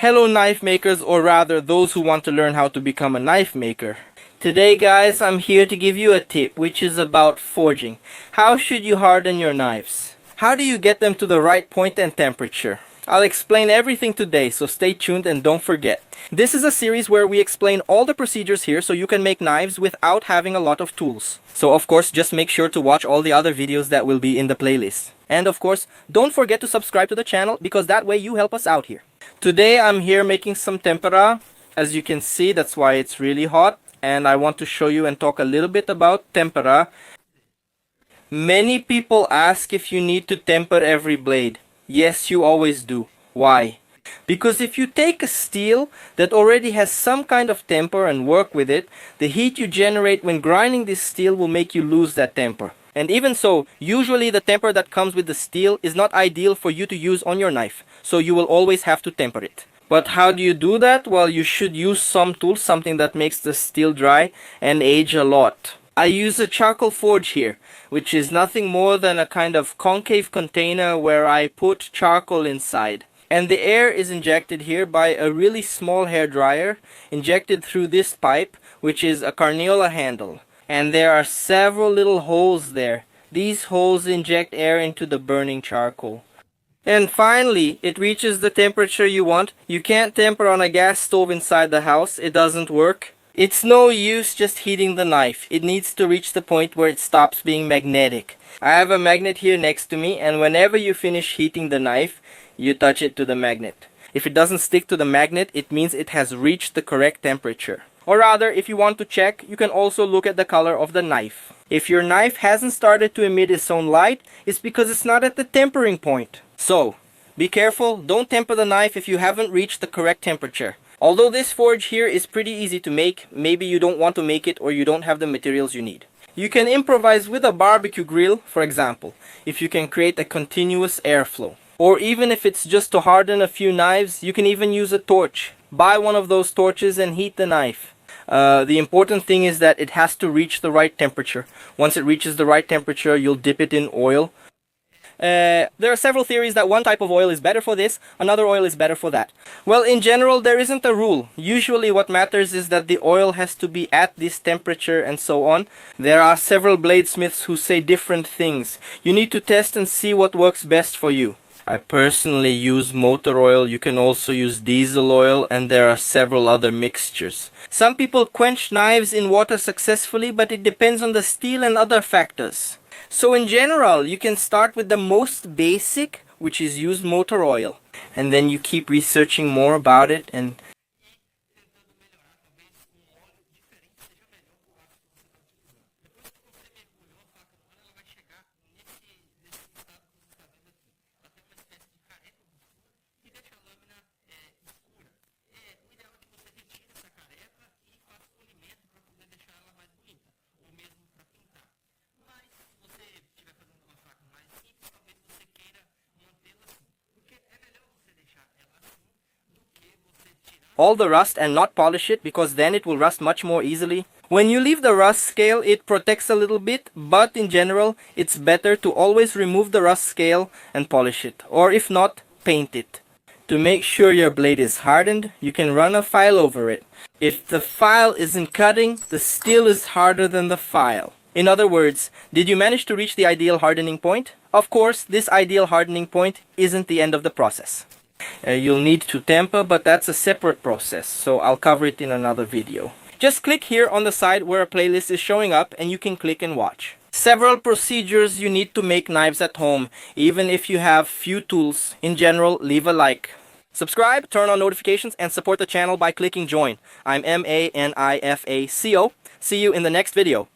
Hello knife makers, or rather those who want to learn how to become a knife maker. Today guys, I'm here to give you a tip which is about forging. How should you harden your knives? How do you get them to the right point and temperature? I'll explain everything today, so stay tuned and don't forget. This is a series where we explain all the procedures here so you can make knives without having a lot of tools. So of course, just make sure to watch all the other videos that will be in the playlist. And of course, don't forget to subscribe to the channel because that way you help us out here. Today I'm here making some tempera. As you can see, that's why it's really hot. And I want to show you and talk a little bit about tempera. Many people ask if you need to temper every blade. Yes, you always do. Why? Because if you take a steel that already has some kind of temper and work with it, the heat you generate when grinding this steel will make you lose that temper. And even so, usually the temper that comes with the steel is not ideal for you to use on your knife, so you will always have to temper it. But how do you do that? Well, you should use some tool, something that makes the steel dry and age a lot. I use a charcoal forge here, which is nothing more than a kind of concave container where I put charcoal inside. And the air is injected here by a really small hair dryer, injected through this pipe, which is a Carniola handle. And there are several little holes there. These holes inject air into the burning charcoal. And finally, it reaches the temperature you want. You can't temper on a gas stove inside the house. It doesn't work. It's no use just heating the knife. It needs to reach the point where it stops being magnetic. I have a magnet here next to me, and whenever you finish heating the knife, you touch it to the magnet. If it doesn't stick to the magnet, it means it has reached the correct temperature. Or rather, if you want to check, you can also look at the color of the knife. If your knife hasn't started to emit its own light, it's because it's not at the tempering point. So, be careful, don't temper the knife if you haven't reached the correct temperature. Although this forge here is pretty easy to make, maybe you don't want to make it or you don't have the materials you need. You can improvise with a barbecue grill, for example, if you can create a continuous airflow. Or even if it's just to harden a few knives, you can even use a torch. Buy one of those torches and heat the knife. The important thing is that it has to reach the right temperature. Once it reaches the right temperature, you'll dip it in oil. There are several theories that one type of oil is better for this, another oil is better for that. Well, in general, there isn't a rule. Usually what matters is that the oil has to be at this temperature and so on. There are several bladesmiths who say different things. You need to test and see what works best for you. I personally use motor oil. You can also use diesel oil, and there are several other mixtures. Some people quench knives in water successfully, but it depends on the steel and other factors. So in general, you can start with the most basic, which is use motor oil. And then you keep researching more about it and all the rust and not polish it, because then it will rust much more easily. When you leave the rust scale, it protects a little bit, but in general, it's better to always remove the rust scale and polish it, or if not, paint it. To make sure your blade is hardened, you can run a file over it. If the file isn't cutting, the steel is harder than the file. In other words, did you manage to reach the ideal hardening point? Of course, this ideal hardening point isn't the end of the process. You'll need to temper, but that's a separate process, so I'll cover it in another video. Just click here on the side where a playlist is showing up and you can click and watch. Several procedures you need to make knives at home, even if you have few tools. In general, leave a like. Subscribe, turn on notifications, and support the channel by clicking join. I'm MANIFACO. See you in the next video.